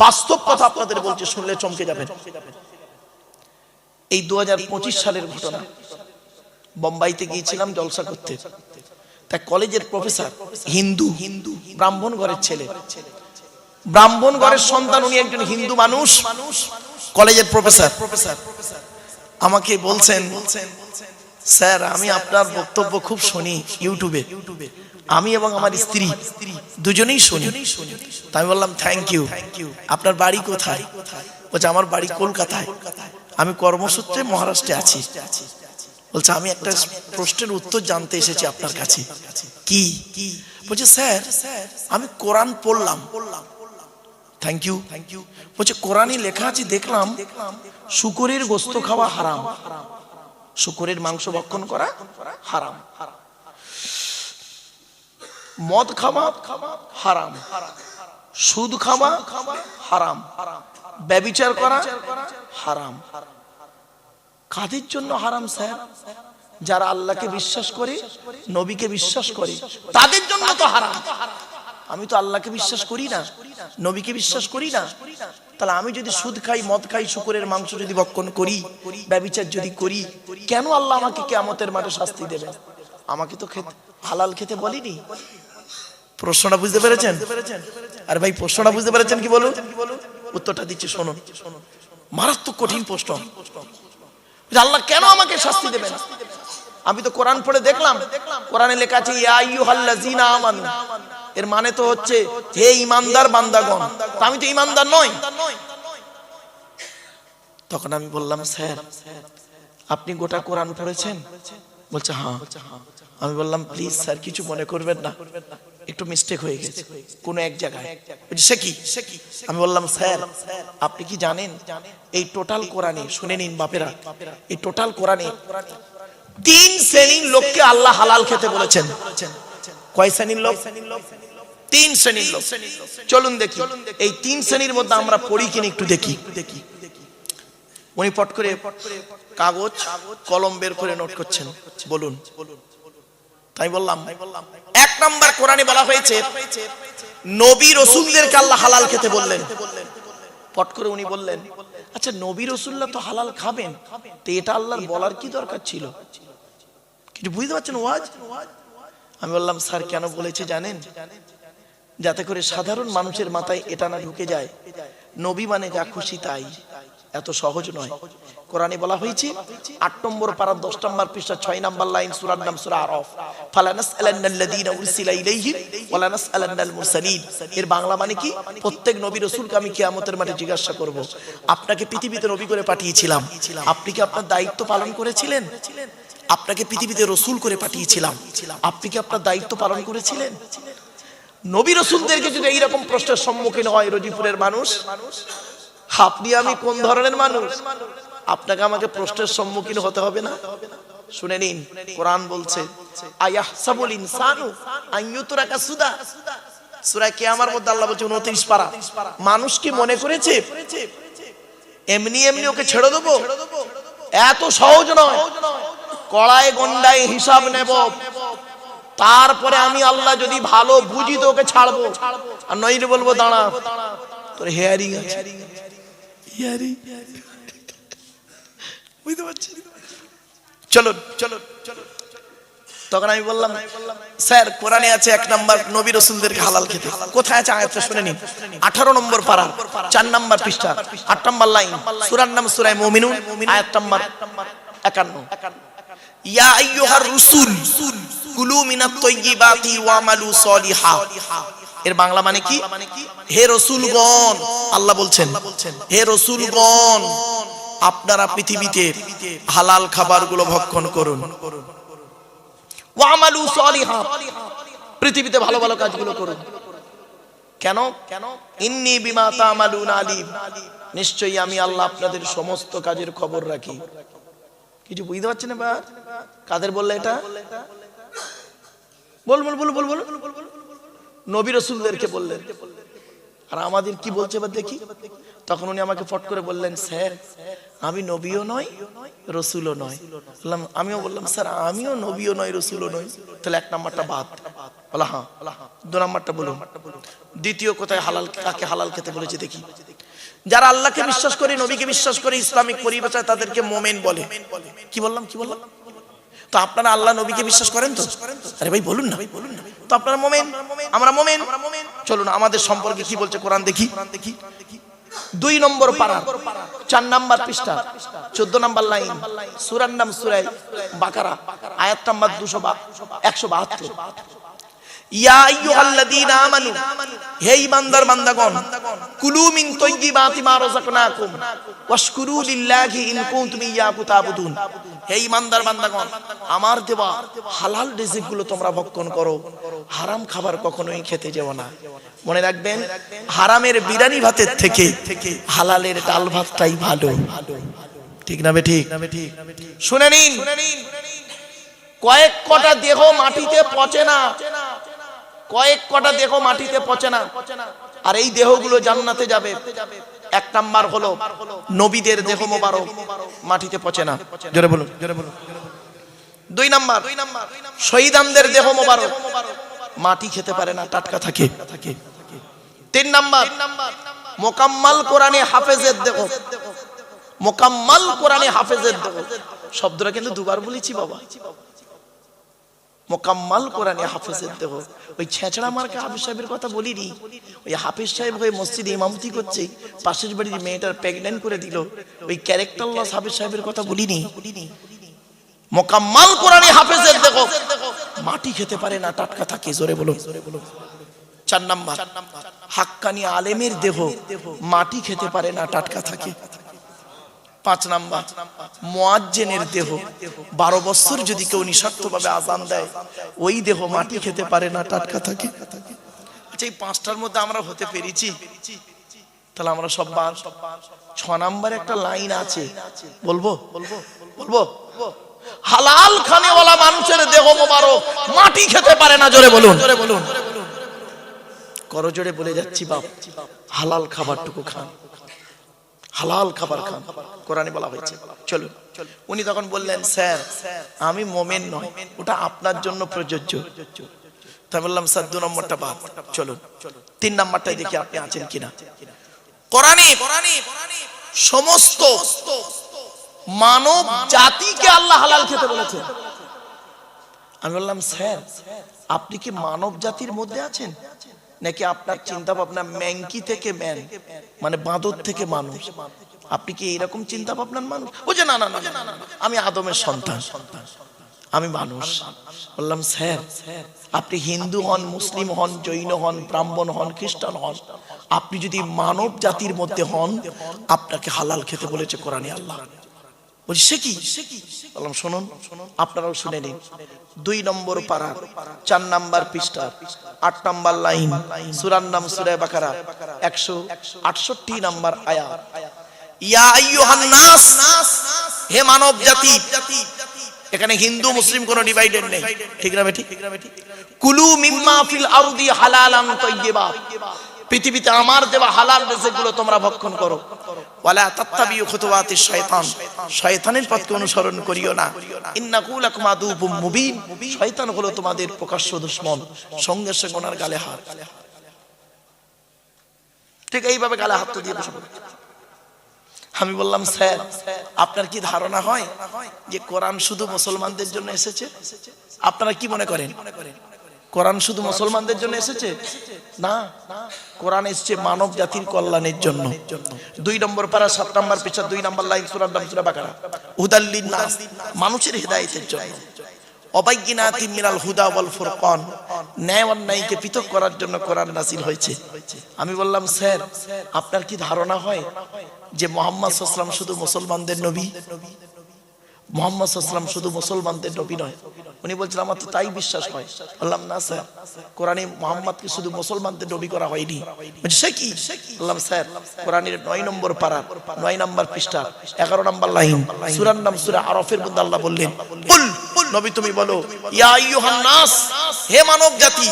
বাস্তব কথা আপনাদের বলছি, শুনলে চমকে যাবেন। এই 2025 সালের ঘটনা। বোম্বাইতে গিয়েছিলাম জলসা করতে। তা কলেজের প্রফেসর, হিন্দু, ব্রাহ্মণ ঘরের ছেলে, ব্রাহ্মণ ঘরের সন্তান, উনি একজন হিন্দু মানুষ, কলেজের প্রফেসর। আমাকে বলছেন, স্যার আমি আপনার বক্তব্য খুব শুনি ইউটিউবে, আমি এবং আমার স্ত্রী দুজনেই শুনি। তাই আমি বললাম থ্যাংক ইউ। আপনার বাড়ি কোথায়? বলছে আমার বাড়ি কলকাতায়, আমি কর্মসূত্রে মহারাষ্ট্রে আছি। বলছে আমি একটা প্রশ্নের উত্তর জানতে এসেছি আপনার কাছে। কি? বলছে স্যার আমি কোরআন পড়লাম। Thank you. বলছে কোরআনে লেখা আছে দেখলাম শূকরের গোশত খাওয়া হারাম, শূকরের মাংস ভক্ষণ করা হারাম, মদ খাওয়া হারাম, সুদ খাওয়া হারাম, ব্যভিচার করা হারাম। কাদের জন্য হারাম স্যার? যারা আল্লাহকে বিশ্বাস করে, নবীকে বিশ্বাস করে, তাদের জন্য তো হারাম। আমি তো আল্লাহকে বিশ্বাস করি না, নবীকে বিশ্বাস করি না, তাহলে আমি যদি সুদ খাই, মদ খাই, শূকরের মাংস যদি ভক্ষণ করি, ব্যভিচার যদি করি, কেন আল্লাহ আমাকে কিয়ামতের মাঠে শাস্তি দেবে? আমাকে তো হালাল খেতে বলিনি। প্রশ্নটা বুঝতে পেরেছেন? আর ভাই প্রশ্নটা বুঝতে পেরেছেন কি বলুন? উত্তরটা দিচ্ছি শুনুন। মারাত্মক কঠিন প্রশ্ন। আল্লাহ কেন আমাকে শাস্তি দেবেন? আমি তো কোরআন পড়ে দেখলাম, কোরআনে লেখা আছে ইয়া আইয়ুহাল্লাযীনা আমানু, এর মানে তো হচ্ছে হে ঈমানদার বান্দাগণ। তা আমি তো ঈমানদার নই। তখন আমি বললাম স্যার আপনি গোটা কোরআন পড়েছেন? বলছে হ্যাঁ। আমি বললাম প্লিজ স্যার কিছু মনে করবেন না, একটু মিস্টেক হয়ে গেছে কোন এক জায়গায়। সে কি? আমি বললাম স্যার আপনি কি জানেন এই টোটাল কোরআনে, শুনে নিন বাপেরা, এই টোটাল কোরআনে 3 শ্রেণীর লোককে আল্লাহ হালাল খেতে বলেছেন। কয় শ্রেণীর লোক? 3 শ্রেণীর লোক। চলুন দেখি এই 3 শ্রেণীর মধ্যে আমরা পড়ি কিনা একটু দেখি। উনি পট করে কাগজ কলম বের করে নোট করছেন। বলুন। তাই বললাম 1 নাম্বার কোরআনে বলা হয়েছে নবী রাসূলদেরকে আল্লাহ হালাল খেতে বললেন। পট করে উনি বললেন আচ্ছা নবী রাসূলরা তো হালাল খাবেন, তো এটা আল্লাহর বলার কি দরকার ছিল? কিছু বুঝতে পারছেন ওয়াজ? আমি বললাম স্যার কেন বলেছে জানেন? যাতে করে সাধারণ মানুষের মাথায় এটা না ঢুকে যায় নবী মানে যা খুশি তাই। এত সহজ নয়। কোরআনে বলা হয়েছে 8 নম্বর পারা 10 নম্বর পৃষ্ঠা 6 নম্বর লাইন, সূরার নাম সূরা আরাফ, ফালানাসআলান্নাল্লাযীনা উরসিলা ইলাইহিম ওয়ালানাসআলান্নাল মুরসালিন। এর বাংলা মানে কি? প্রত্যেক নবী রাসূলকে আমি কিয়ামতের মাঠে জিজ্ঞাসা করব, আপনাকে পৃথিবীতে নবী করে পাঠিয়েছিলাম, আপনি কি আপনার দায়িত্ব পালন করেছিলেন? আপনাকে পৃথিবীতে রাসূল করে পাঠিয়েছিলাম, আপনি কি আপনার দায়িত্ব পালন করেছিলেন? নবী রাসূলদেরকে যদি এই রকম প্রশ্নের সম্মুখীন হয় রজিপুরের মানুষ, আপনি আমি কোন ধরনের মানুষ? আপনাকে আমাকে প্রশ্নের সম্মুখীন হতে হবে না? শুনে নিন কোরআন বলছে আয়াহসাবুল ইনসানু আইয়ুতরাকা সুদা, সূরা কিয়ামার মধ্যে আল্লাহ বলছে 29 পারা, মানুষ কি মনে করেছে এমনি এমনি ওকে ছেড়ে দেবো? এত সহজ নয়। কড়াই গন্ডায় হিসাব নেব, তারপরে আমি আল্লাহ যদি ভালো বুঝি তো ওকে ছাড়বো, আর নইলে বলবো দাঁড়া তোর হেয়ারিং আছে। বুঝতে পারছি? চলো চলো চলো। তখন আমি বললাম স্যার কোরআনে আছে 1 নাম্বার নবী রাসূলদেরকে হালাল খেতে। কোথায় আছে আয়াতটা শুনে নিন। 18 নম্বর পারা 4 নম্বর পৃষ্ঠা 8 নম্বর লাইন, সূরার নাম সূরা মুমিনুন, আয়াত নম্বর 51। ইয়া আইয়ুহার রাসূল কুলু মিনাত তাইয়্যিবাতি ওয়ামালু সলিহা। এর বাংলা মানে কি? হে রাসূলগণ, আল্লাহ বলছেন হে রাসূলগণ আপনারা পৃথিবীতে হালাল খাবারগুলো ভক্ষণ করুন, ওয়ামালু সলিহা পৃথিবীতে ভালো ভালো কাজগুলো করুন। কেন? ইন্নী বিমা তা'মালুনা আলিম, নিশ্চয়ই আমি আল্লাহ আপনাদের সমস্ত কাজের খবর রাখি। কিছু বুঝতে পারছেন না? কাদের বললে এটা? বল বল বল বল বল। নবী রাসূলদেরকে বললেন। আর আমাদের কি বলছে এবার দেখি। তখন উনি আমাকে ফট করে বললেন স্যার আমি নবীও নই রাসূলও নই। আমিও বললাম স্যার আমিও নবীও নই রাসূলও নই। তাহলে 1 নাম্বারটা বাদ, বলা হ্যাঁ। 2 নাম্বারটা বলুন। দ্বিতীয় কোথায় হালাল, কাকে হালাল খেতে বলেছে দেখি। যারা আল্লাহকে বিশ্বাস করে, নবীকে বিশ্বাস করে, ইসলামিক পরিভাষায় তাদেরকে মোমেন বলে। কি বললাম? তো আপনারা আল্লাহ নবীকে বিশ্বাস করেন তো? আরে ভাই বলুন না। তো আপনারা মোমেন, আমরা মোমেন। চলুন আমাদের সম্পর্কে কি বলছে কোরআন দেখি। 2 নম্বর পারা 4 নাম্বার পৃষ্ঠা 14 নাম্বার লাইন, সূরার নাম সূরা বাকারা, আয়াত নাম্বার 172। ইয়া আইয়ুহাল্লাযীনা আমানু, হে ঈমানদার বান্দাগণ, কুলু মিন তাইয়্যিবাতি মা রাযাকনাকুম ওয়াশকুরু লিল্লাহি ইন কুনতুম ইয়্যাহু তা'বুদুন। হে ঈমানদার বান্দাগণ, আমার দেওয়া হালাল রিজিকগুলো তোমরা ভক্ষণ করো, হারাম খাবার কখনোই খেতে যেও না। মনে রাখবেন, হারামের বিরিয়ানি ভাতের থেকে হালালের ডাল ভাতটাই ভালো। ঠিক না বেঠিক? শুনে নিন, কয়েক কটা দেহ মাটিতে পচে না, কয়েক কটা দেহ মাটিতে পচে না, আর এই দেহগুলো জান্নাতে যাবে। 1 নাম্বার হলো নবীদের দেহ মোবারক মাটিতে পচে না, জোরে বলুন। 2 নাম্বার শহীদানদের দেহ মোবারক মাটি খেতে পারে না, টাটকা থাকে। 3 নাম্বার মোকাম্মাল কোরআনে হাফেজের দেহ, মোকাম্মাল কোরআনে হাফেজের দেহ। শব্দটা কিন্তু দুবার বলেছি বাবা, মোকাম্মাল কোরআনে হাফেজের দেহ। ওই ছেঁচড়া মার্কা হাফেজ সাহেবের কথা বলিনি, ওই হাফেজ সাহেব হয়ে মসজিদে ইমামতি করছে, পাশের বাড়ির মেয়েটার প্রেগন্যান্ট করে দিল, ওই ক্যারেক্টারলেস হাফেজ সাহেবের কথা বলিনি। মোকাম্মাল কোরআনে হাফেজের দেহ মাটি খেতে পারে না, টাটকা থাকে, জোরে বলো। 4 নাম্বার হাক্কানি আলেমের দেহ মাটি খেতে পারে না, টাটকা থাকে। 5 নাম্বার মুয়াজ্জিনের দেহ, 12 বছর যদি কেউ নিঃস্বার্থভাবে আযান দেয়, ওই দেহ মাটি খেতে পারে না, টাটকা থাকে। আচ্ছা, এই 5টার মধ্যে আমরা হতে পেরেছি, তাহলে আমরা সব 6 নাম্বার একটা লাইন আছে, বলবো হালাল খানেওয়ালা মানুষের দেহ মোবারক মাটি খেতে পারে না, জোরে বলুন। করো জোরে বলে যাচ্ছি বাপ, হালাল খাবারটুকু খান, হালাল খাবার খান, কোরআনে বলা হয়েছে। চলুন, উনি তখন বললেন, স্যার আমি মোমেন নয়, ওটা আপনার জন্য প্রযোজ্য। তাই বললাম, স্যার 2 নম্বরটা বাদ, চলুন 3 নাম্বারটাই দেখি আপনি আছেন কিনা। কোরআনে সমস্ত মানব জাতিকে আল্লাহ হালাল খেতে বলেছেন। আমি বললাম, স্যার আপনি কি মানব জাতির মধ্যে আছেন, নাকি আপনার চিন্তা ভাবনা ম্যাংকি থেকে ম্যান, মানে বাঁদর থেকে মানুষ? আপনি কি এরকম চিন্তা ভাবনার মানুষ? বুঝে না, আমি আদমের সন্তান, আমি মানুষ। বললাম, স্যার আপনি হিন্দু হন, মুসলিম হন, জৈন হন, ব্রাহ্মণ হন, খ্রিস্টান হন, আপনি যদি মানব জাতির মধ্যে হন, আপনাকে হালাল খেতে বলেছে কোরআনে আল্লাহ। বলছি সে কি? বললাম, শুনুন, আপনারাও শুনে নিন। 2 নম্বর পারা 4 নাম্বার পৃষ্ঠা 8 নাম্বার লাইন, সূরার নাম সূরা বাকারা 168 নাম্বার আয়াত। ইয়া আইয়ুহান নাস, হে মানব জাতি। এখানে হিন্দু মুসলিম কোনো ডিভাইডেড নেই, ঠিক না বেটি? কুলু মিম্মা ফিল আরদি হালালান তাইয়্যিবা, পৃথিবীতে আমার দেওয়া হালাল রিজিকগুলো তোমরা ভক্ষণ করো। ওয়ালা তাত্তাবিউ খুতুওয়াতিশ শয়তান, শয়তানের পথকে অনুসরণ করিও না। ইন্নাহু লাকুম আদুউম মুবিন, শয়তান হলো তোমাদের প্রকাশ্য দুশমন। সঙ্গে সঙ্গে ওনার গালে হাত, ঠিক এইভাবে গালে হাত দিয়ে বসে। আমি বললাম, স্যার আপনার কি ধারণা হয় যে কোরআন শুধু মুসলমানদের জন্য এসেছে? আপনারা কি মনে করেন কোরআন শুধু মুসলমানদের জন্য এসেছে? না, কোরআন এসেছে মানব জাতির কল্যাণের জন্য। 2 নম্বর পারা 7 নম্বর পৃষ্ঠা 2 নম্বর লাইন, সূরা নাম সূরা বাকারা। হুদাল লিন-নাস, মানুষের হিদায়াতের জন্য। অবায়্যিনাতিন মিনাল হুদা ওয়াল ফুরকান, ন্যায় অন্যায়কে পৃথক করার জন্য কোরআন নাযিল হয়েছে। আমি বললাম, স্যার আপনার কি ধারণা হয় যে মুহাম্মদ সাল্লাল্লাহু আলাইহি ওয়াসাল্লাম শুধু মুসলমানদের নবী? মুহাম্মদ সাল্লাল্লাহু আলাইহি ওয়াসাল্লাম শুধু মুসলমানদের নবী নয়। উনি বলছেন, আমার তো তাই বিশ্বাস হয়। বললাম, না স্যার, কোরআনে মুহাম্মদকে শুধু মুসলমানদের নবী করা হয়নি। বলছে সে কি? বললাম, স্যার কোরআনের 9 নম্বর পারা 9 নম্বর পৃষ্ঠা 11 নম্বর লাইন, সূরার নাম সূরা আরাফের মধ্যে আল্লাহ বললেন, কুল, নবী তুমি বলো, ইয়া আইয়ুহান নাস, হে মানব জাতি।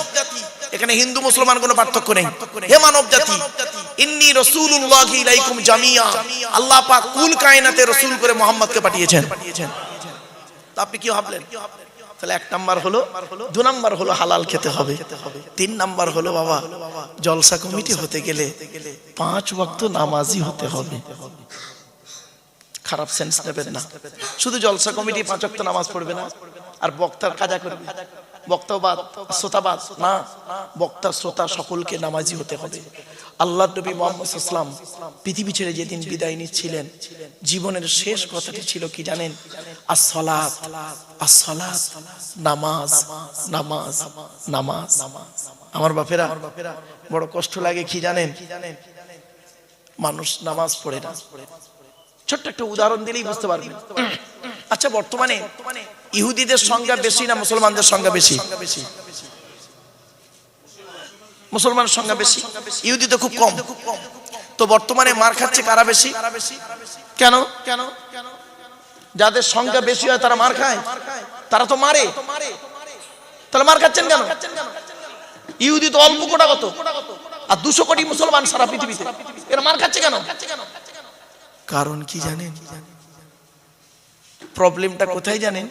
এখানে হিন্দু মুসলমান কোনো পার্থক্য নেই, হে মানব জাতি। ইন্নী রাসূলুল্লাহি ইলাইকুম জামিয়া, আল্লাহ পাক কুল কায়নাতে রাসূল করে মুহাম্মদকে পাঠিয়েছেন। তা আপনি কি ভাবলেন? তাহলে 1 নাম্বার হলো, 2 নাম্বার হলো হালাল খেতে হবে, 3 নাম্বার হলো বাবা জলসা কমিটি হতে গেলে 5 ওয়াক্ত নামাজি হতে হবে। খারাপ সেন্স নেবেন না, শুধু জলসা কমিটি 5 ওয়াক্ত নামাজ পড়বে না আর বক্তার কাজা করবে, বক্তাবাদ শ্রোতাবাদ না, বক্তা শ্রোতা সকলকে নামাজি হতে হবে। আল্লাহর নবী মুহাম্মদ সাল্লাল্লাহু আলাইহি ওয়াসাল্লাম পৃথিবী ছেড়ে যেদিন বিদায় নিচ্ছিলেন, জীবনের শেষ কথাটি ছিল কি জানেন? আসসালাত, আসসালাত, নামাজ, নামাজ, নামাজ। আমার বাপেরা বড় কষ্ট লাগে কি জানেন? মানুষ নামাজ পড়ে না। ছোট্ট একটা উদাহরণ দিলেই বুঝতে পারবেন। আচ্ছা, বর্তমানে ইহুদিদের সংখ্যা বেশি না মুসলমানদের সংখ্যা বেশি? মুসলমানের সংখ্যা বেশি, ইহুদি তো খুব কম। তো বর্তমানে মার খাচ্ছে কারা বেশি? কেন? যাদের সংখ্যা বেশি হয় তারা মার খায়, তারা তো মারে, তাহলে মার খাচ্ছেন কেন? ইহুদি তো অল্প কোটাগত, আর 200 কোটি মুসলমান সারা পৃথিবীতে, এরা মার খাচ্ছে কেন? কারণ কি জানেন? প্রবলেমটা কোথায় জানেন?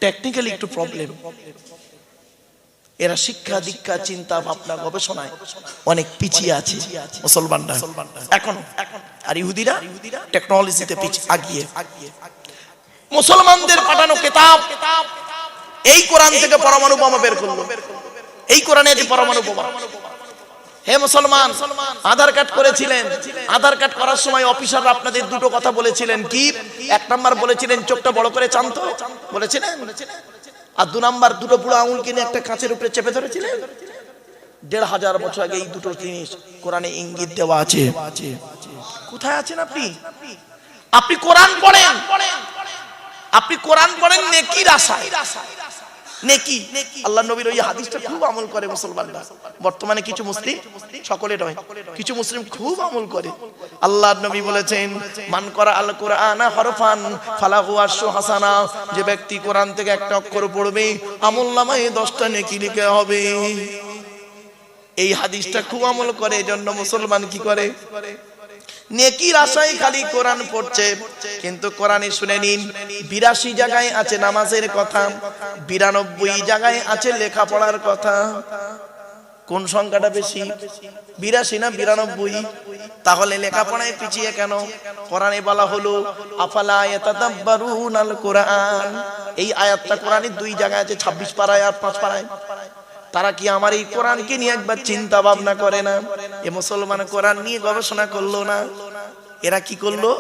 টেকনিক্যালি একটু প্রবলেম। এরা শিক্ষা দীক্ষা চিন্তা ভাবনা গবেষণায় অনেক পিছিয়ে আছে মুসলমানরা এখনো, আর ইহুদিরা টেকনোলজিতে আগিয়ে। মুসলমানদের পাঠানো কিতাব এই কোরআন থেকে পরমাণু বোমা বের করলো, এই কোরআনে যে পরমাণু বোমা। হে মুসলমান, আধার কার্ড করেছিলেন, আধার কার্ড করার সময় অফিসাররা আপনাদের দুটো কথা বলেছিলেন কি? 1 নাম্বার বলেছিলেন চোখটা বড় করে চান তো, বলেছিলেন, আর 2 নাম্বার দুটো বুড়ো আঙুল কিনে একটা কাঁচের উপরে চেপে ধরেছিলেন। 1500 বছর আগে এই দুটো জিনিস কোরআনে ইঙ্গিত দেওয়া আছে। কোথায় আছেন আপনি? আপনি কোরআন পড়েন, আপনি কোরআন পড়েন নেকির আশায়, নেকি। আল্লাহ নবীর ওই হাদিসটা খুব আমল করে মুসলমানরা। বর্তমানে কিছু মুসলিম, সকলে নয়, কিছু মুসলিম খুব আমল করে। আল্লাহর নবী বলেছেন, মান করা আল কোরআন হরফান ফালাহু আশরু হাসানা, যে ব্যক্তি কোরআন থেকে একটা অক্ষর পড়বে আমলনামায় 10টা নেকি লিখা হবে। এই হাদিসটা খুব আমল করে, এজন্য মুসলমান কি করে? নেকির আশায় খালি কোরআন পড়ছে, কিন্তু কোরআনে শুনে নিন 82 জায়গায় আছে নামাজের কথা, 92 জায়গায় আছে লেখাপড়ার কথা। কোন সংখ্যাটা বেশি, 82 না 92? তাহলে লেখাপড়ায় পিছিয়ে কেন? কোরআনে বলা হলো আফালা ইয়াতাদাব্বারুনাল কোরআন, এই আয়াতটা কোরআনে 2 জায়গায় আছে, 26 পারায় আর 5 পারায়। তারা কি আমার এই কোরআনকে নিয়ে একবার চিন্তা ভাবনা করে না? এ মুসলমান কোরআন নিয়ে গবেষণা করলো না। এরা কি করলো?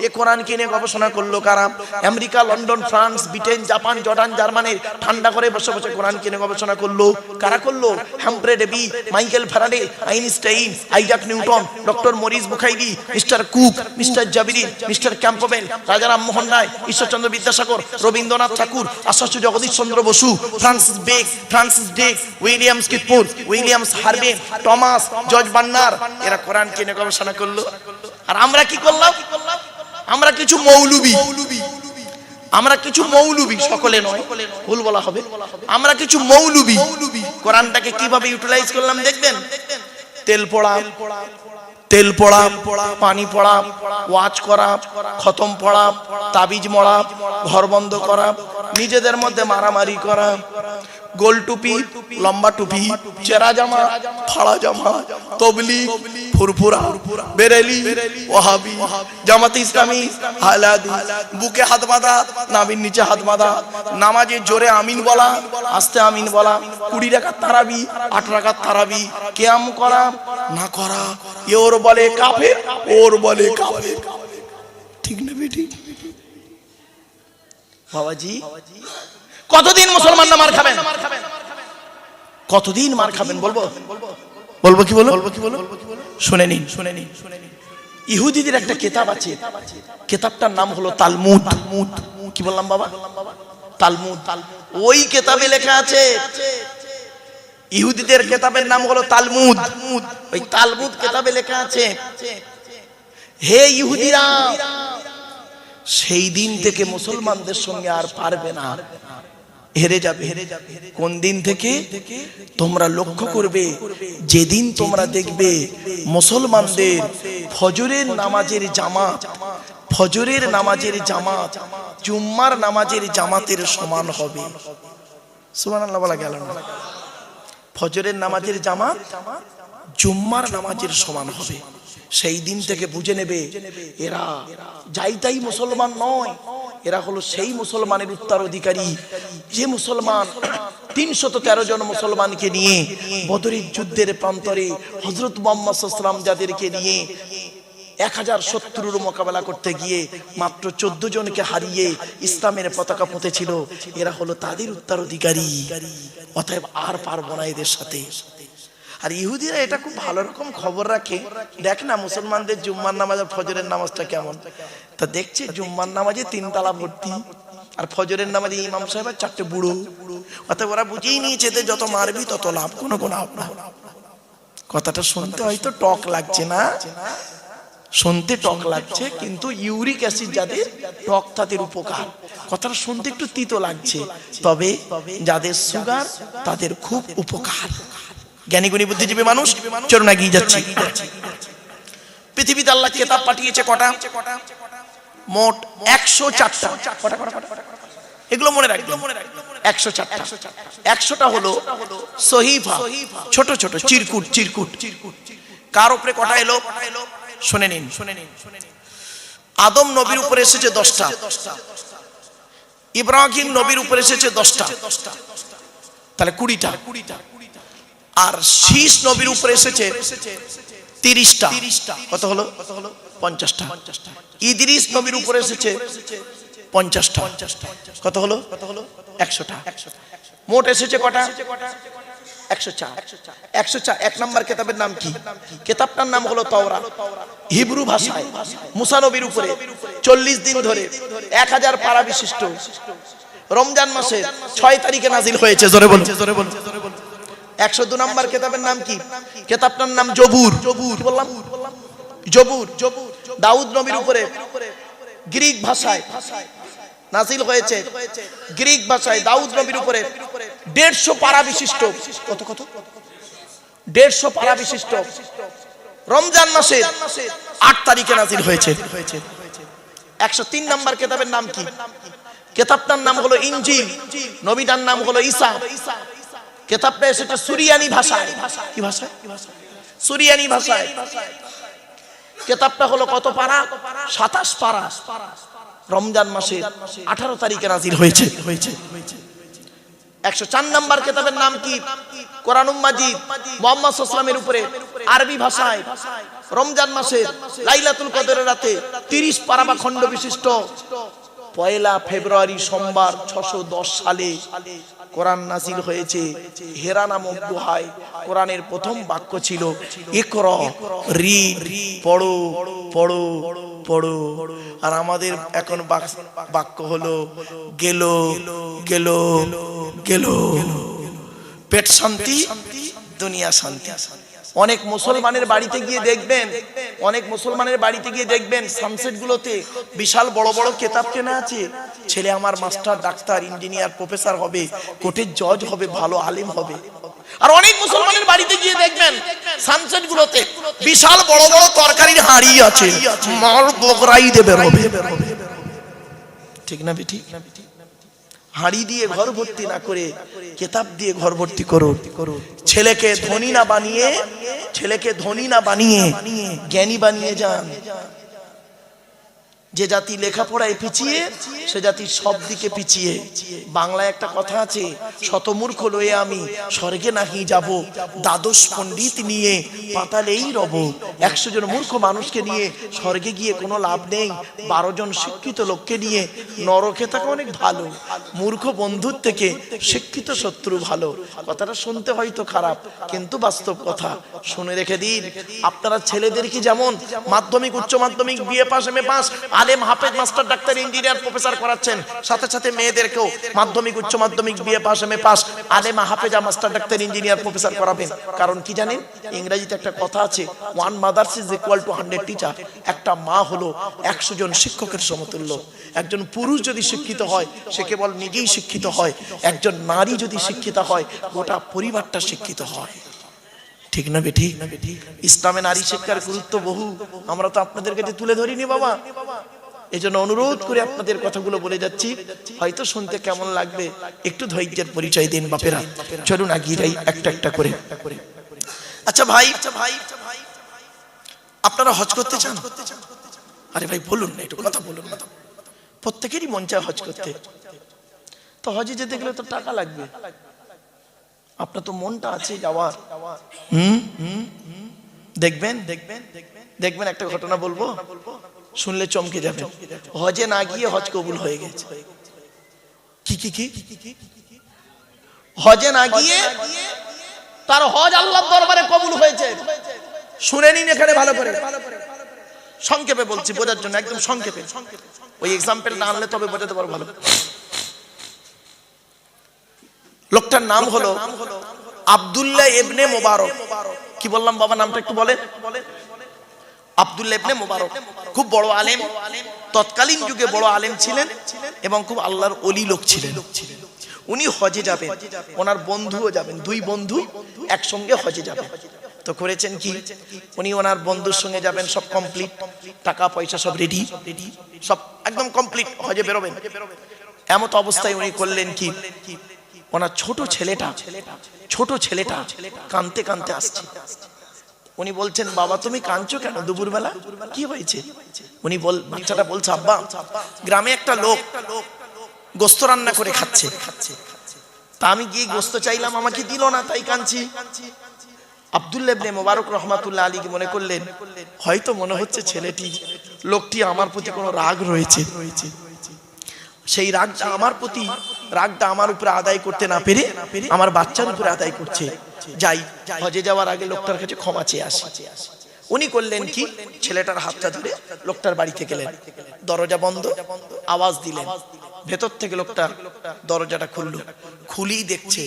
এ কোরআনকে নিয়ে গবেষণা করলো কারা? America, London, France, Britain, Japan, Jordan, Germany ঠান্ডা করে বসে বসে কোরআনকে নিয়ে গবেষণা করলো। কারা করলো? Humphry Davy, Michael Faraday, Einstein, Isaac Newton, doctor Maurice Bucaille, mister Cook, mister Jabiri, mister Campbell, Raja Rammohan Roy, Ishwarchandra Vidyasagar, Rabindranath Tagore, Acharya Jagadish Chandra Bose, Francis Bacon, Francis Drake, Williams কিটপুর, Williams Harvey, Thomas, George Bernard, এরা কোরআনকে নিয়ে গবেষণা করলো। আর আমরা কি করলাম? আমরা কিছু মৌলবি, আমরা কিছু মৌলবি, সকলে নয়, ভুল বলা হবে, আমরা কিছু মৌলবি কোরআনটাকে কিভাবে ইউটিলাইজ করলাম দেখবেন। তেল পড়া, তেল পড়া, পানি পড়া, ওয়াজ করা, খতম পড়া, তাবিজ মরা, ঘর বন্ধ করা, নিজেদের মধ্যে মারামারি করা, গোল টুপি, লম্বা টুপি, চেরা জামা, ফাড়া জামা, তবলিগ, ফুরফুরা, বেরেলি, ওয়াহাবি, জামাতে ইসলামী, হালাদি, বুকে হাত বাঁধা, নাভির নিচে হাত বাঁধা, নামাজে জোরে আমিন বলা, আস্তে আমিন বলা, 20 রাকাত তারাবি, 8 রাকাত তারাবি, কিয়াম করা না করা, ওর বলে কাফের, ওর বলে কাফের। ঠিক না বেটি? বাবাজি, কতদিন মুসলমানরা মার খাবেন? কতদিন মার খাবেন? বলবো বলবো কি বলো? শুনে নিন, শুনে নিন। ইহুদিদের একটা কিতাব আছে, কিতাবটার নাম হলো তালমুদ। কি বললাম বাবা? তালমুদ। ওই কিতাবে লেখা আছে, ইহুদিদের কিতাবের নাম হলো তালমুদ। ওই তালমুদ কিতাবে লেখা আছে, হে ইহুদিরা, সেই দিন থেকে মুসলমানদের সঙ্গে আর পারবে না, হেরে যাবে। কোন দিন থেকে? তোমরা লক্ষ্য করবে, যেদিন তোমরা দেখবে মুসলমানদের ফজরের নামাজের জামাত, ফজরের নামাজের জামাত জুম্মার নামাজের জামাতের সমান হবে। সুবহানাল্লাহ বলা গেল না? ফজরের নামাজের জামাত জুম্মার নামাজের সমান হবে। সেই দিন থেকে বুঝে নেবে এরা যাই তাই মুসলমান নয়, এরা হলো সেই মুসলমানের উত্তরাধিকারী যে মুসলমান 313 জন মুসলমানকে নিয়ে বদরের যুদ্ধের প্রান্তরে হযরত মুহাম্মদ সাল্লাল্লাহু আলাইহি ওয়াসাল্লাম যাদেরকে নিয়ে 1000 শত্রুর মোকাবেলা করতে গিয়ে মাত্র 14 জনকে হারিয়ে ইসলামের পতাকা পুঁতেছিল, এরা হলো তাদের উত্তরাধিকারী। অতএব আর পারবো না এদের সাথে। আর ইহুদিরা এটা খুব ভালো রকম খবর রাখে, দেখ না মুসলমানদের জুম্মার নামাজ আর ফজরের নামাজটা কেমন। তা দেখছে জুম্মার নামাজে 3 তালা ভর্তি, আর ফজরের নামাজে ইমাম সাহেব আর 4টে বুড়ো। অতএব ওরা বুঝেই নিয়েছে যে যত মারবি তত লাভ, কোনো লাভ না। কথাটা শুনতে হয়তো টক লাগছে না, শুনতে টক লাগছে, কিন্তু ইউরিক অ্যাসিড যাদের টক তাদের উপকার। কথাটা শুনতে একটু তিতো লাগছে, তবে যাদের সুগার তাদের খুব উপকার। জ্ঞানী গুণী বুদ্ধিজীবী মানুষ চলুন এগিয়ে যাচ্ছি। পৃথিবীতে আল্লাহ কিতাব পাঠিয়েছে কটা? মোট 104টা। এগুলো মনে রাখবেন, 104টা। 100টা হলো সহিফা, ছোট ছোট চিরকুট। কার উপরে কটা এলো শুনে নিন। আদম নবীর উপরে এসেছে 10টা, ইব্রাহিম নবীর উপরে এসেছে 10টা, তাহলে 20টা। আর শীষ নবীর উপরে এসেছে 30টা, কত হলো? 50টা। ইদ্রিস নবীর উপরে এসেছে 50টা, কত হলো? 100টা। মোট এসেছে কটা? 104। 104। 1 নম্বর কিতাবের নাম কি? কিতাবটার নাম হলো তাওরাত। হিব্রু ভাষায় মুসা নবীর উপরে 40 দিন ধরে 1000 পারা বিশিষ্ট রমজান মাসের 6 তারিখে নাজিল হয়েছে। জোরে বলুন। 102 নম্বর কিতাবের নাম কি? কিতাবটার নাম জবুর। কি বললাম? জবুর। দাউদ নবীর উপরে গ্রিক ভাষায় নাজিল হয়েছে, গ্রিক ভাষায় দাউদ নবীর উপরে 150 পারা বিশিষ্ট, কত 150 পারা বিশিষ্ট রমজান মাসের 8 তারিখে নাজিল হয়েছে। 103 নম্বর কিতাবের নাম কি? কিতাবটার নাম হলো ইনজিল, নবীটার নাম হলো ঈসা। কিতাবটা এসেছে সুরিয়ানি ভাষায়। কি ভাষায়? সুরিয়ানি ভাষায়। কিতাবটা হলো কত পারা? 27 পারা। রমজান মাসের 18 তারিখে নাজিল হয়েছে। 104 নম্বর কিতাবের নাম কি? কোরআনুল মাজিদ। মুহাম্মদ সাল্লাল্লাহু আলাইহি ওয়াসাল্লামের উপরে আরবি ভাষায় রমজান মাসের লাইলাতুল কদরের রাতে 30 পারা বা খণ্ড বিশিষ্ট 1 ফেব্রুয়ারি সোমবার 610 সালে কোরআন নাজিল হয়েছে। হেরা নামক গুহায় কোরআনের প্রথম বাক্য ছিল ইকরা, রিড, পড়ো পড়ো পড়ো। আর আমাদের এখন বাক্য হলো গেল গেল গেল। পেট শান্তি, দুনিয়া শান্তি। অনেক মুসলমানের বাড়িতে গিয়ে দেখবেন, সানসেট গুলোতে বিশাল বড় বড় কিতাব কেনা আছে। ছেলে আমার মাস্টার, ডাক্তার, ইঞ্জিনিয়ার, প্রফেসর হবে, কোর্টের জজ হবে, ভালো আলেম হবে। আর অনেক মুসলমানের বাড়িতে গিয়ে দেখবেন সানসেট গুলোতে বিশাল বড় বড় তরকারির হাঁড়ি আছে, মার বকরাই দেবে হবে। ঠিক না বেঠিক? হাঁড়ি দিয়ে ঘর ভর্তি না করে কিতাব দিয়ে ঘর ভর্তি করুন। ছেলেকে ধনী না বানিয়ে জ্ঞানী বানিয়ে যান। যে জাতি লেখাপড়ায় পিছিয়ে সে জাতি সব দিকে পিছিয়ে। বাংলায় একটা কথা আছে, শতমূর্খ লয়ে আমি স্বর্গে নাহি যাব, দ্বাদশ পণ্ডিত নিয়ে পাতালেই রব। 100 জন মূর্খ মানুষকে নিয়ে স্বর্গে গিয়ে কোনো লাভ নেই, 12 জন শিক্ষিত লোককে নিয়ে নরকে থাকা অনেক ভালো। মূর্খ বন্ধুর থেকে শিক্ষিত শত্রু ভালো। কথাটা শুনতে হয়তো খারাপ, কিন্তু বাস্তব কথা। শুনে রেখে দিন, আপনারা ছেলেদেরকে যেমন মাধ্যমিক, উচ্চ মাধ্যমিক, বিএ পাস, এমএ পাস, আলেম, হাফেজ, মাস্টার, ডাক্তার, ইঞ্জিনিয়ার, প্রফেসর করাচ্ছেন, সাথে সাথে মেয়েদেরকেও মাধ্যমিক, উচ্চ মাধ্যমিক, BA pass, MA pass, আলেমা, হাফেজা, master, doctor, engineer, professor করাবেন। কারণ কি জানেন? ইংরেজিতে একটা কথা আছে, 1 mother's is equal to 100 teacher. একটা মা হলো 100 জন শিক্ষকের সমতুল্য। একজন পুরুষ যদি শিক্ষিত হয় সে কেবল নিজেই শিক্ষিত হয়, একজন নারী যদি শিক্ষিত হয় গোটা পরিবারটা শিক্ষিত হয়। ঠিক না বেঠিক? ইসলামে নারী শিক্ষার গুরুত্ব বহু, আমরা তো আপনাদের কাছে তুলে ধরিনি বাবা। এজন্য অনুরোধ করে আপনাদের কথাগুলো বলে যাচ্ছি, হয়তো শুনতে কেমন লাগবে, একটু ধৈর্যের পরিচয় দিন বাপেরা। চলুন আগিয়ে যাই একটা একটা করে। আচ্ছা ভাই, আপনারা হজ করতে চান? আরে ভাই বলুন না, একটু কথা বলুন। প্রত্যেকেরই মন চায় হজ করতে, তো হজে যেতে গেলে তো টাকা লাগবে। আপনার তো মনটা আছে যাওয়ার। দেখবেন একটা ঘটনা বলবো, শুনলে চমকে যাবে। হজে না গিয়ে হজ কবুল হয়ে গেছে। কি হজে না গিয়ে তার হজ আল্লাহর দরবারে কবুল হয়েছে। শুনে নিন এখানে ভালো করে, সংক্ষেপে বলছি বোঝার জন্য, একদম সংক্ষেপে। ওই এক্সাম্পলটা আনলে তবে বোঝাতে পারবো ভালো। লোকটার নাম হলো আব্দুল্লাহ ইবনে মুবারক। কি বললাম বাবা, নামটা একটু বলেন। আব্দুল্লাহ ইবনে মুবারক খুব বড় আলেম, তৎকালীন যুগে বড় আলেম ছিলেন এবং খুব আল্লাহর ওলি লোক ছিলেন। উনি হজে যাবেন, ওনার বন্ধুও যাবেন, দুই বন্ধু একসঙ্গে হজে যাবেন। তো করেছেন কি, উনি ওনার বন্ধুর সঙ্গে যাবেন, সব কমপ্লিট, টাকা পয়সা সব রেডি, সব একদম কমপ্লিট, হজে বেরোবেন। এমত অবস্থায় উনি করলেন কি, ওনার ছোট ছেলেটা কাঁদতে কাঁদতে আসছে। উনি বলছেন, বাবা তুমি কাঁদছো কেন দুপুরবেলা, কি হয়েছে? বাচ্চাটা বলছে, আব্বা গ্রামে একটা লোক গোস্ত রান্না করে খাচ্ছে, তা আমি গিয়ে গোস্ত চাইলাম, আমাকে দিল না, তাই কাঁদছি। আব্দুল্লাহ ইবনে মুবারক রাহমাতুল্লাহ আলাইহি মনে করলেন, হয়তো মনে হচ্ছে লোকটি আমার প্রতি কোনো রাগ রয়েছে, সেই রাগটা আমার উপরে আদায় করতে না পেরে আমার বাচ্চার উপরে আদায় করছে। যাই, হজে যাওয়ার আগে লোকটার কাছে ক্ষমা চেয়ে আসি। উনি করলেন কি, ছেলেটার হাতটা ধরে লোকটার বাড়িতে গেলেন, দরজা বন্ধ, আওয়াজ দিলেন, ভেতর থেকে লোকটা দরজাটা খুলেই দেখছে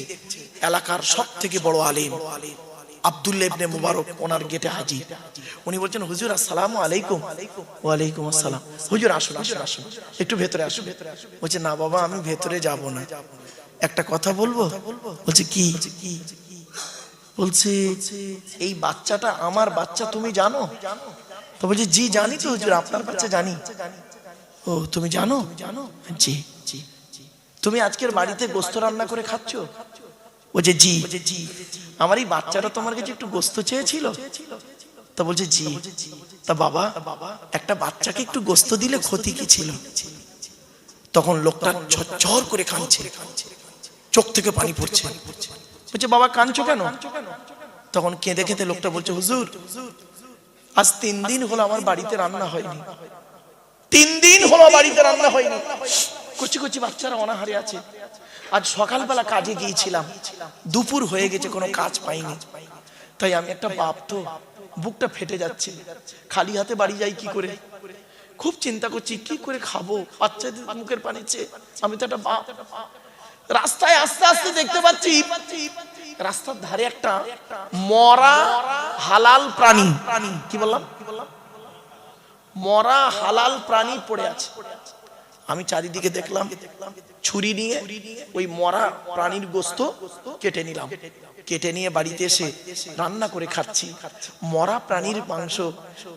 এলাকার সবথেকে বড় আলেম আব্দুল্লাহ ইবনে মুবারক ওনার গেটে হাজির। উনি বলছেন, হুজুর আসসালামু আলাইকুম। ওয়ালাইকুম আসসালাম। হুজুর আসুন, একটু ভেতরে আসুন। বলছে, না বাবা আমি ভেতরে যাব না, একটা কথা বলবো। বলছে কি? বলছে, এই বাচ্চাটা আমার বাচ্চা, তুমি জানো? তো বলছে, জি জানি তো হুজুর, আপনার বাচ্চা জানি। ও তুমি জানো? জি। তুমি আজকের বাড়িতে গোস্ত রান্না করে খাচ্ছ? বলছে জি। আমার এই বাচ্চাটা তোমার কাছে একটু গোস্ত চেয়েছিল। তা বলছে জি। তা বাবা, একটা বাচ্চাকে একটু গোস্ত দিলে ক্ষতি কি ছিল? তখন লোকটা ঝরঝর করে কাঁদছে, চোখ থেকে পানি পড়ছে। বলছে, বাবা কাঁদছো কেন? তখন কেঁদে কেঁদে লোকটা বলছে, হুজুর আজ 3 দিন হলো আমার বাড়িতে রান্না হয়নি, 3 দিন হলো বাড়িতে রান্না হয়নি। কচি বাচ্চারা অনাহারে আছে। আজ সকালবেলা কাজে গিয়েছিলাম, দুপুর হয়ে গেছে, কোনো কাজ পাইনি। তাই আমি একটা বাপ, তো বুকটা ফেটে যাচ্ছে, খালি হাতে বাড়ি যাই কি করে? খুব চিন্তা করছি কি করে খাবো, বাচ্চাদের মুখের পানি চেয়ে। আমি তো একটা বাপ। রাস্তায় আস্তে আস্তে দেখতে পাচ্ছি রাস্তার ধারে একটা মরা হালাল প্রাণী, কি বললাম, মরা হালাল প্রাণী পড়ে আছে। আমি চারিদিকে দেখলাম, ছুরি নিয়ে ওই মরা প্রাণীর গোস্ত কেটে নিলাম, কেটে নিয়ে বাড়িতে এসে রান্না করে খাচ্ছি। মরা প্রাণীর মাংস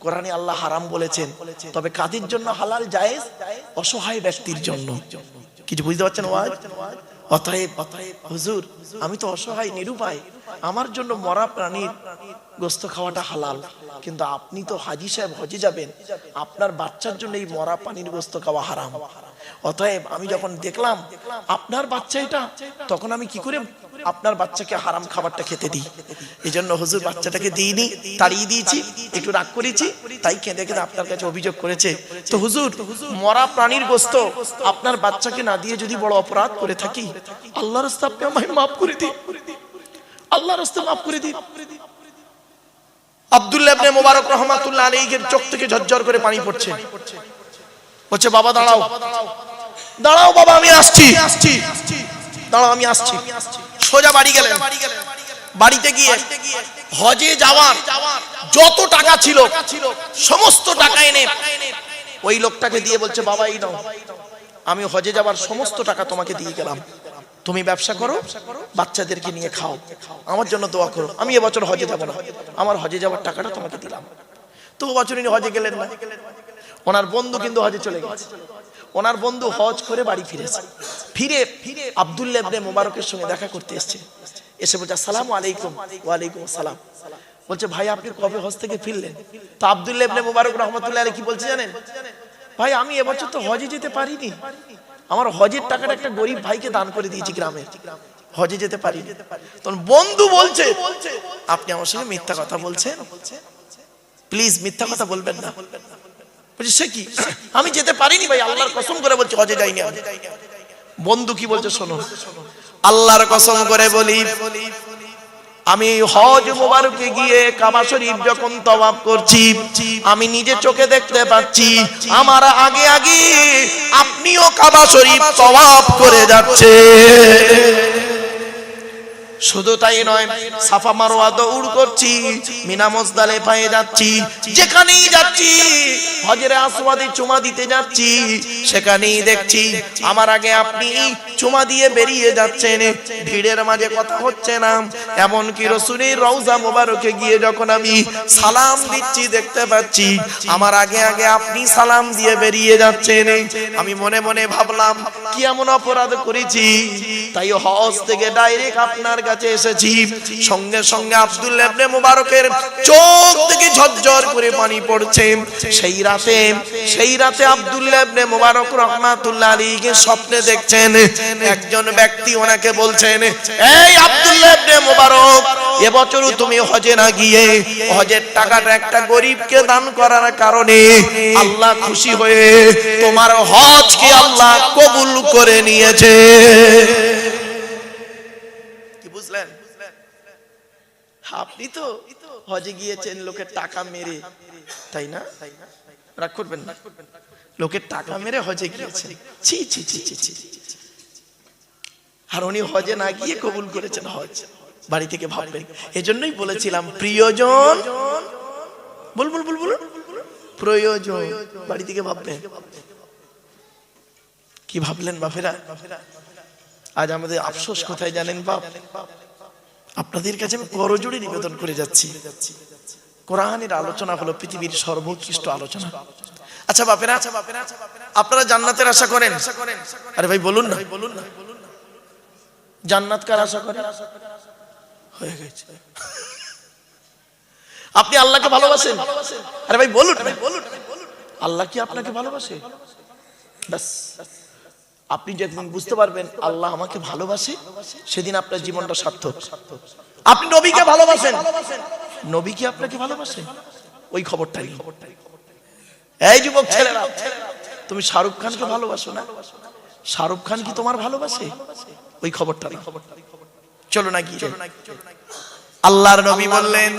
কোরআনে আল্লাহ হারাম বলেছেন, তবে কাদের জন্য হালাল জায়েজ? অসহায় ব্যক্তির জন্য। কিছু বুঝতে পারছেন? অতএব হুজুর আমি তো অসহায় নিরুপায়, আমার জন্য মরা প্রাণীর গোস্ত খাওয়াটা হালাল, কিন্তু আপনি তো হাজী সাহেব হজে যাবেন, আপনার বাচ্চার জন্য এই মরা প্রাণীর গোস্ত খাওয়া হারাম। অতএব আমি যখন দেখলাম আপনার বাচ্চা এটা, তখন আমি কি করে আপনার বাচ্চাকে হারাম খাবারটা খেতে দিই? এই জন্য হুজুর বাচ্চাটাকে দিইনি, তাড়িয়ে দিয়েছি, একটু রাগ করেছি, তাই কেঁদে কেঁদে আপনার কাছে অভিযোগ করেছে। তো হুজুর মরা প্রাণীর গোস্ত আপনার বাচ্চাকে না দিয়ে যদি বড় অপরাধ করে থাকি, আল্লাহর রাস্তায় আপনি আমায় মাফ করে দিন, আল্লাহর রাস্তায় মাফ করে দিন। আব্দুল্লাহ ইবনে মুবারক রাহমাতুল্লাহ আলাইহির চোখ থেকে ঝরঝর করে পানি পড়ছে। বলছে, বাবা দাঁড়াও বাবা, আমি আসছি, দাঁড়াও আমি আসছি। সোজা বাড়ি গেলেন। বাড়িতে গিয়ে হজে যাওয়ার যত টাকা ছিল সমস্ত টাকা এনে ওই লোকটাকে দিয়ে বলছে, বাবা এই নাও, আমি হজে যাওয়ার সমস্ত টাকা তোমাকে দিয়ে গেলাম, তুমি ব্যবসা করো, বাচ্চাদেরকে নিয়ে খাও, আমার জন্য দোয়া করো, আমি এবছর হজে যাব না, আমার হজে যাওয়ার টাকাটা তোমাকে দিলাম। তো বছর উনি হজে গেলেন না। ওনার বন্ধু কিন্তু হজে চলে গেছে। ওনার বন্ধু হজ করে বাড়ি ফিরেছে। ফিরে আব্দুল্লাহ ইবনে মুবারকের সঙ্গে দেখা করতে এসেছে। এসে বলছে আসসালামু আলাইকুম। ওয়ালাইকুম আসসালাম। বলছে ভাই আপনি কবে হজ থেকে ফিরলেন? তো আব্দুল্লাহ ইবনে মুবারক রাহমাতুল্লাহ আলাইহি কি বলছে জানেন? ভাই আমি এবছর তো হজে যেতে পারিনি, আমার হজের টাকাটা একটা গরিব ভাইকে দান করে দিয়েছি গ্রামে, হজে যেতে পারিনি। তখন বন্ধু বলছে আপনি আমার সঙ্গে মিথ্যা কথা বলছেন, প্লিজ মিথ্যা কথা বলবেন না। বলছে সে কি, আমি যেতে পারিনি ভাই, আল্লাহর কসম করে বলছি হজে যাইনি আমি। বন্ধু কি বলছে শোনো, আল্লাহর কসম করে বলি আমি হজ মুবারকে গিয়ে কাবা শরীফ যখন তওয়াফ করছি আমি নিজে চোখে দেখতে পাচ্ছি আমার আগে আগে আপনিও কাবা শরীফ তওয়াফ করে যাচ্ছে। শুধু তাই নয়, সাফা মারওয়া দৌড় করছি, মিনা মুজদালিফায় যাচ্ছি, যেখানেই যাচ্ছি হজরে আসওয়াদে চুমা দিতে যাচ্ছি, সেখানেই দেখছি আমার আগে আপনি চুমা দিয়ে বেরিয়ে যাচ্ছেন, ভিড়ের মাঝে কথা হচ্ছে না। এমনকি রাসূলের রওজা মোবারকে গিয়ে যখন আমি সালাম দিচ্ছি দেখতে পাচ্ছি আমার আগে আগে আপনি সালাম দিয়ে বেরিয়ে যাচ্ছেন। আমি মনে মনে ভাবলাম কি এমন অপরাধ করেছি তাই হজ থেকে ডাইরেক্ট আপনার কাছে এসেছি। সঙ্গে সঙ্গে আব্দুল্লাহ ইবনে মুবারকের চোখ থেকে ঝরঝর করে পানি পড়ছে। সেই রাতে আব্দুল্লাহ ইবনে মুবারক রাহমাতুল্লাহ আলাইহি স্বপ্নে দেখছেন একজন ব্যক্তি ওনাকে বলছেন, এই আব্দুল্লাহ ইবনে মুবারক এবছরও তুমি হজে না গিয়ে হজের টাকাটা একটা গরিবকে দান করার কারণে আল্লাহ খুশি হয়ে তোমার হজকে আল্লাহ কবুল করে নিয়েছে। কি বুঝলেন? আপনি তো হজে গিয়েছেন লোকের টাকা মেরে, তাই না? রাগ করবেন না, লোকের টাকা মেরে হজে গিয়েছেন, ছি ছি ছি ছি ছি। আর উনি হজে না গিয়ে কবুল করেছেন হজ। বাড়ি থেকে ভাববেন। এজন্যই বলেছিলাম প্রিয়জন, বল বল বল বল, প্রয়োজন। বাড়ি থেকে ভাববেন। কি ভাবলেন বাপেরা? আজ আমাদের আফসোস কোথায় জানেন বাপ? আপনাদের কাছে আমি করজোড়ে নিবেদন করে যাচ্ছি, কোরআনের আলোচনা হলো পৃথিবীর সর্বোৎকৃষ্ট আলোচনা। আচ্ছা বাপেরা, আপনারা জান্নাতের আশা করেন? আরে ভাই বলুন না, জান্নাত কার আশা করেন? হয়ে গেছে। আপনি আল্লাহকে ভালোবাসেন? আরে ভাই বলুন, আল্লাহ কি আপনাকে ভালোবাসে? বাস আপনি যখন বুঝতে পারবেন আল্লাহ আমাকে ভালোবাসে, সেদিন আপনার জীবনটা সার্থক। আপনি নবীকে ভালোবাসেন, নবী কি আপনাকে ভালোবাসে? ওই খবরটা নিন। এই যুবক ছেলেরা, তুমি শাহরুখ খানকে ভালোবাসো না? শাহরুখ খান কি তোমার ভালোবাসে? ওই খবরটা নিন। চলো না গিয়ে আল্লাহর নবী বললেন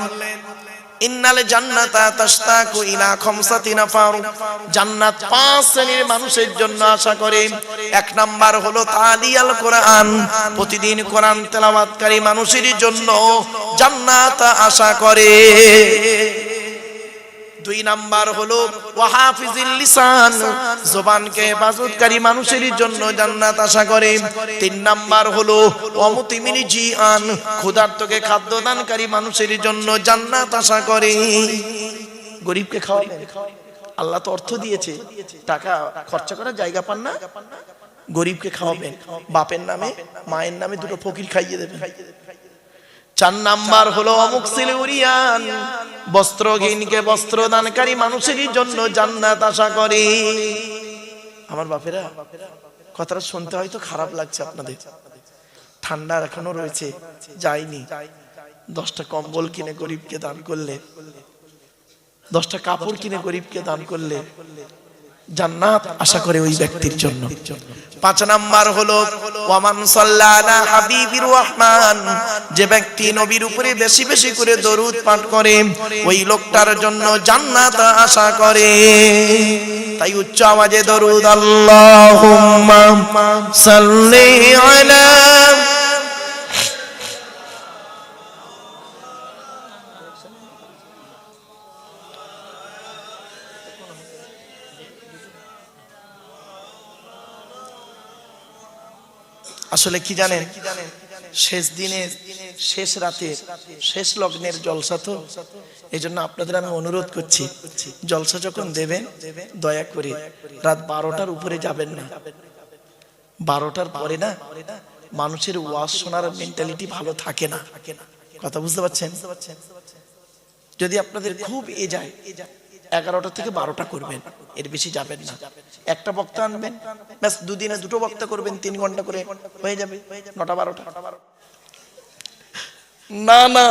ইন্নাল জান্নাতা তাশতাকু ইলা খামসাতি নাফার, জান্নাত 5 শ্রেণীর মানুষের জন্য আশা করে। এক নাম্বার হলো তালিয়াল কোরআন, প্রতিদিন কোরআন তেলাওয়াতকারী মানুষের জন্য জান্নাত আশা করে। 2 নাম্বার হলো ওয়াহাফিজিল লিসান, জবানকে হেফাজতকারী মানুষের জন্য জান্নাত আশা করে। 3 নাম্বার হলো ওয়ামুতিমিল জিআন, ক্ষুধার্তকে খাদ্য দানকারী মানুষের জন্য জান্নাত আশা করে। গরিবকে খাওয়াবেন, আল্লাহ তো অর্থ দিয়েছে, টাকা খরচা করার জায়গা পান না, গরিবকে খাওয়াবেন, বাপের নামে মায়ের নামে 2টো ফকির খাইয়ে দেবেন। 4 নাম্বার হলো মুকসিল উরিয়ান, বস্ত্রহীনকে বস্ত্র দানকারী মানুষের জন্য জান্নাত আশা করে। আমার বাপেরা, কথাটা শুনতে হয়তো খারাপ লাগছে আপনাদের, ঠান্ডা এখনো রয়েছে যায়নি। 10টা কম্বল কিনে গরিবকে দান করলে, 10টা কাপড় কিনে গরিবকে দান করলে জান্নাত আশা করে ওই ব্যক্তির জন্য। 5 নাম্বার হলো ওয়ামান সাল্লাল্লাহু হাবিবির রহমান, যে ব্যক্তি নবীর উপরে বেশি বেশি করে দরুদ পাঠ করে ওই লোকটার জন্য জান্নাত আশা করে। তাই উচ্চ আওয়াজে দরুদ আল্লাহুম্মা সাল্লি আলা আসলে কি জানেন, শেষ দিনে শেষ রাতে শেষ লগ্নের জলসা, তো এই জন্য আপনাদের আমি অনুরোধ করছি, জলসা যখন দেবেন দয়া করে রাত 12টার উপরে যাবেন না। 12টার পরে না মানুষের ওয়াজ শোনার মেন্টালিটি ভালো থাকে না। কথা বুঝতে পারছেন? যদি আপনাদের খুব যায় 11টা থেকে 12টা করবেন, এর বেশি যাবেন না। একটা বক্তা আনবেন, ব্যাস দুদিনে 2টো বক্তা করবেন, 3 ঘন্টা করে হয়ে যাবে 9টা 12টা। না না,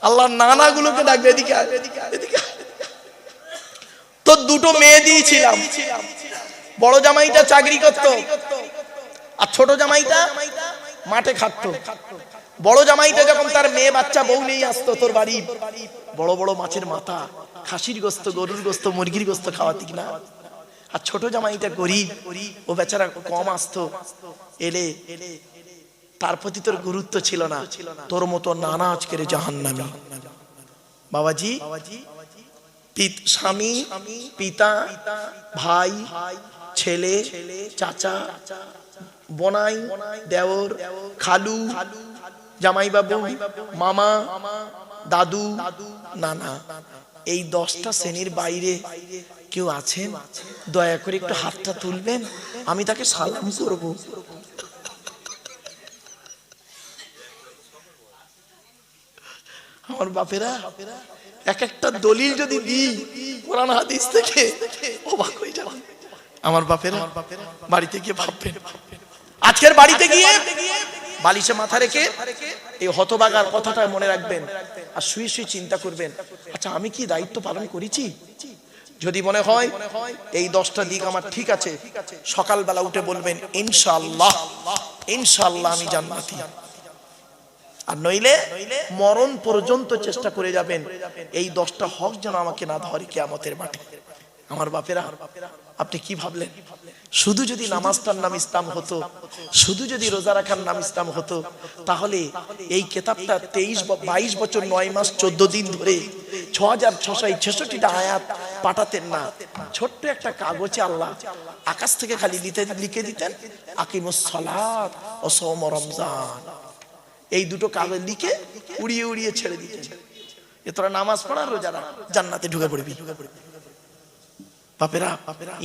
আল্লাহ নানা গুলোকে ডাকবে, এদিকে এদিকে। তো 2টো মেয়ে দিয়েছিলাম, বড় জামাইটা চাকরি করতো আর ছোট জামাইটা মাঠে খাটতো। বড় জামাইটা যখন তার মেয়ে বাচ্চা বউ নিয়ে আসতো তোর বাড়ি, বড় বড় মাছের মাথা, খাসির গোস্ত, গরুর গোস্ত, মুরগির গোস্ত খাওয়াতি না। আর ছোট জামাইটা গরিব, ও বেচারা কম আসতো, এলে তার প্রতি তোর গুরুত্ব ছিল না। তোর মতো নানা আজকের জাহান্নামী। বাবাজি, স্বামী, পিতা, ভাই, ছেলে, চাচা, বনাই, দেওর, খালু, জামাইবাবু, মামা, দাদু, নানা, এই 10টা শ্রেণীর বাইরে কেউ আছেন? দয়া করে একটু হাতটা তুলবেন, আমি তাকে সালাম করব। আমার বাপেরা, এক একটা দলিল যদি দিই কোরআন হাদিস থেকে, অবাক হয়ে যাবেন। আমার বাপেরা বাড়িতে গিয়ে ভাববেন, আজকের বাড়িতে গিয়ে বালিশে মাথা রেখে এই হতবাগার কথাটা মনে রাখবেন, আর শুয়ে শুয়ে চিন্তা করবেন, আচ্ছা আমি কি দায়িত্ব পালন করেছি? যদি মনে হয় এই 10টা দিক আমার ঠিক আছে, সকালবেলা উঠে বলবেন ইনশাআল্লাহ, ইনশাআল্লাহ আমি জান্নাতি। আর নইলে মরণ পর্যন্ত চেষ্টা করে যাবেন এই 10টা হক যেন আমাকে না ধরে কিয়ামতের মাঠে। আমার বাপেরা, আপনি কি ভাবলেন শুধু যদি নামাজটার নাম ইসলাম হতো, শুধু যদি রোজা রাখার নাম ইসলাম হতো, তাহলে এই কিতাবটা 22 বছর 9 মাস 14 দিন ধরে 6666টা আয়াত পাঠাতেন না। ছোট্ট একটা কাগজে আল্লাহ আকাশ থেকে খালি লিখে দিতেন আকিমুস সালাত ও সওম রমজান। এই 2টো কাগজ লিখে উড়িয়ে উড়িয়ে ছেড়ে দিতেন, এ তোরা নামাজ পড়ার রোজারা জান্নাতে ঢুকে পড়বি। বাপেরা,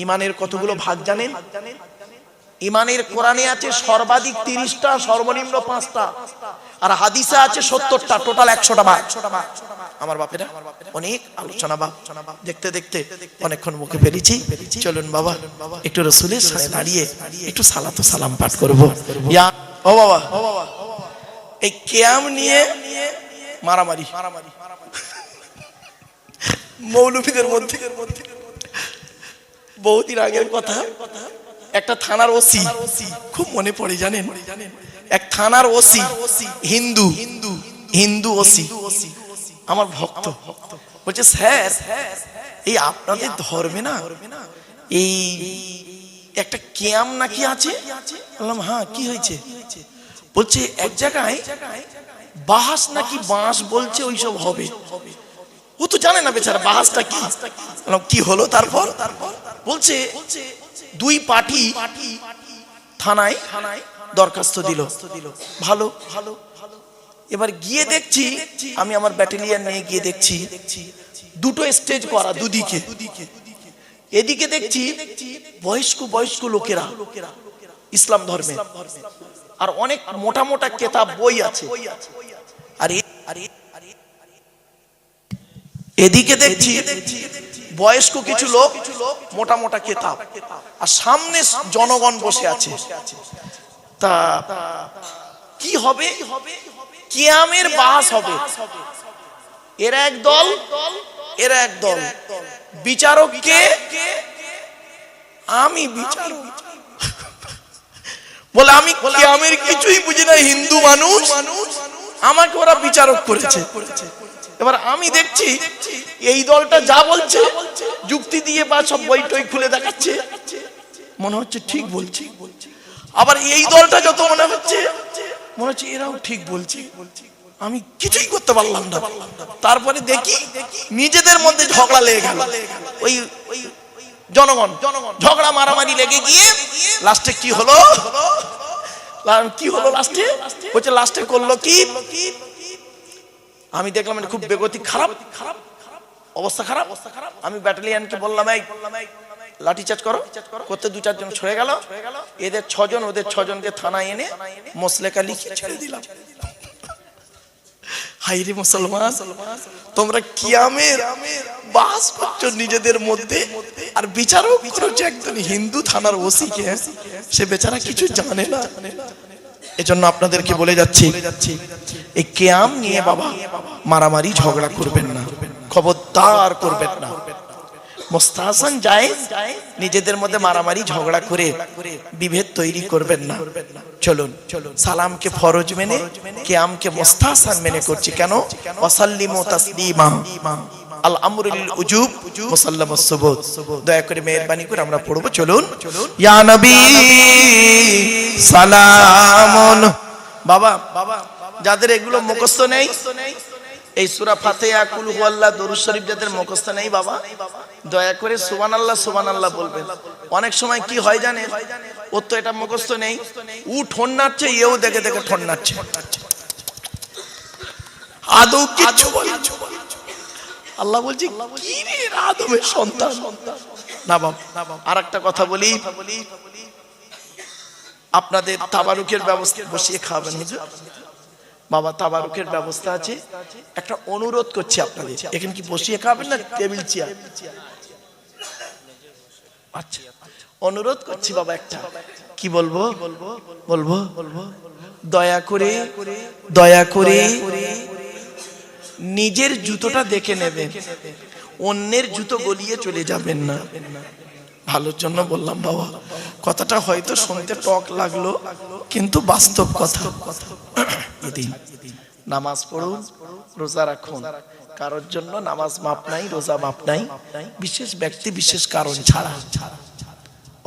ইমানের কতগুলো ভাগ জানেন? ইমানের কোরআনে আছে সর্বাধিক 30টা, সর্বনিম্ন 5টা, আর হাদিসে আছে 70টা, টোটাল 100টা ভাগ। আমার বাপেরা, অনেক আলোচনা বা দেখতে দেখতে অনেকক্ষণ মুখে ফেলেছি। চলুন বাবা একটু রাসূলের সামনে দাঁড়িয়ে একটু সালাত ও সালাম পাঠ করব। ইয়া ও বাবা, এই কিয়াম নিয়ে মারামারি মৌলভীদের মধ্যে। বহুদিন আগের কথা, একটা থানার ওসি, খুব মনে পড়ে জানেন, এক থানার ওসি, হিন্দু ওসি, আমার ভক্ত, বলছে স্যার এই আপনাদের ধর্মে না এই একটা কিয়াম নাকি আছে? বললাম হ্যাঁ, কি হয়েছে? বলছে এক জায়গায় বাহাস নাকি বাঁশ বলছে ওইসব হবে। ও তো জানে না বেচারা বাহাসটা কি। কি হলো তারপর? বলছে 2 পার্টি থানায় দরখাস্ত দিল। ভালো, এবার গিয়ে দেখছি, আমি আমার ব্যাটালিয়ন নিয়ে গিয়ে দেখছি 2টো স্টেজ করা দুদিকে। এদিকে দেখছি বয়স্ক লোকেরা ইসলাম ধর্মে, আর অনেক মোটা মোটা কিতাব বই আছে। আর এদিকে দেখছি বয়স্ক কিছু লোক, মোটা মোটা কিতাব, আর সামনে জনগণ বসে আছে। তা কি হবে? কিয়ামের বাস হবে। এরা এক দল, এরা এক দল। বিচারক কে? আমি বিচারক। বলে আমি কিয়ামের কিছুই বুঝি না, হিন্দু মানুষ, আমাকে ওরা বিচারক করেছে। এবার আমি দেখছি এই দলটা যা বলছে যুক্তি দিয়ে বা সব বই টই খুলে দেখাচ্ছে, মনে হচ্ছে ঠিক বলছি। আবার এই দলটা যত মনে হচ্ছে এরাও ঠিক বলছে। আমি কিছুই করতে পারলাম না। তারপরে দেখি নিজেদের মধ্যে ঝগড়া লেগে গেল। ওই জনগণ ঝগড়া মারামারি লেগে গিয়ে লাস্টে কি হলো? কি হলো লাস্টে? বলছে লাস্টে করলো কি, আমি দেখলাম মানে খুব বেগতিক খারাপ অবস্থা, খারাপ। আমি ব্যাটালিয়ানকে বললাম এই লাঠি চার্জ করো, করতে 2-4 জন ছড়ে গেল, এদের 6 জন ওদের 6 জনকে থানায় এনে মোসলেকা লিখে ছেড়ে দিলাম। হাইরে মুসলমান, তোমরা কিয়ামের বাস করছো নিজেদের মধ্যে, আর বিচারও করছো একজন হিন্দু থানার ওসিকে, সে বেচারা কিছু জানে না। এজন্য আপনাদেরকে বলে যাচ্ছি, এই কিয়াম নিয়ে বাবা মারামারি ঝগড়া করবেন না, খবরদার করবেন না। মুস্তাহসান জায়েজ, নিজেদের মধ্যে মারামারি ঝগড়া করে বিভেদ তৈরি করবেন না। চলুন সালামকে ফরজ মেনে কিয়ামকে মুস্তাহসান মেনে করছি। কেন? ওয়াসাল্লিমু তাসলিমা, আল আমরু লিল উজুব মুসাল্লামাস সুবুত। দয়া করে মেহেরবানি করে আমরা পড়ব। চলুন, ইয়া নবী সালামুন। বাবা যাদের এগুলো মুখস্থ নেই, এই সূরা ফাতিহা, কুল হুয়াল্লাহ, দরুদ শরীফ যাদের মুখস্থ নেই বাবা, দয়া করে সুবহানাল্লাহ সুবহানাল্লাহ বলবেন। অনেক সময় কি হয় জানেন, ওর তো এটা মুখস্থ নেই, ও ঠোন নাড়ছে, এও দেখে দেখে ঠোন নাড়ছে, আদৌ কিচ্ছু বলে। আল্লাহ বলছি কি রে আদমের সন্তান। না বাবা, আর একটা কথা বলি, আপনাদের তাবারুকের ব্যবস্থা বসিয়ে খাবেন হুজুর। বাবা তাবারুকের ব্যবস্থা আছে, একটা অনুরোধ করছি আপনাদের, এখানে কি বসিয়ে খাবেন না টেবিল চেয়ার? আচ্ছা, অনুরোধ করছি বাবা, একটা কি বলবো বলবো, দয়া করে নিজের জুতোটা দেখে নেবেন, অন্যের জুতো গলিয়ে চলে যাবেন না। ভালোর জন্য বললাম বাবা, কথাটা হয়তো শুনতে টক লাগলো, কিন্তু বাস্তব কথা। এদিন নামাজ পড়ুন, রোজা রাখুন, কারোর জন্য নামাজ মাপ নাই, রোজা মাপ নাই, বিশেষ ব্যক্তি বিশেষ কারণ ছাড়া।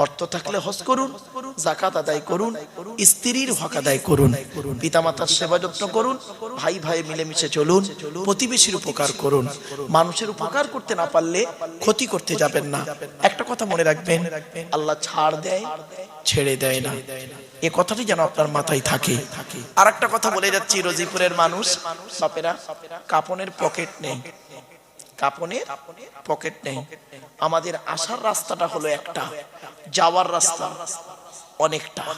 অর্থ থাকলে হজ করুন, যাকাত আদায় করুন, স্ত্রীর হক আদায় করুন, পিতামাতার সেবা যত্ন করুন, ভাই ভাই মিলেমিশে চলুন, প্রতিবেশীর উপকার করুন। মানুষের উপকার করতে না পারলে ক্ষতি করতে যাবেন না। একটা কথা মনে রাখবেন, আল্লাহ ছাড় দেয়, ছেড়ে দেয় না, এ কথাটি যেন আপনার মাথায় থাকে। আর একটা কথা বলে যাচ্ছি, রোজিপুরের মানুষ বাপেরা, কাপনের পকেট নেই, কাপনের পকেট নেই। আমাদের আসার রাস্তাটা হলো একটা, যাওয়ার রাস্তা অনেকটা।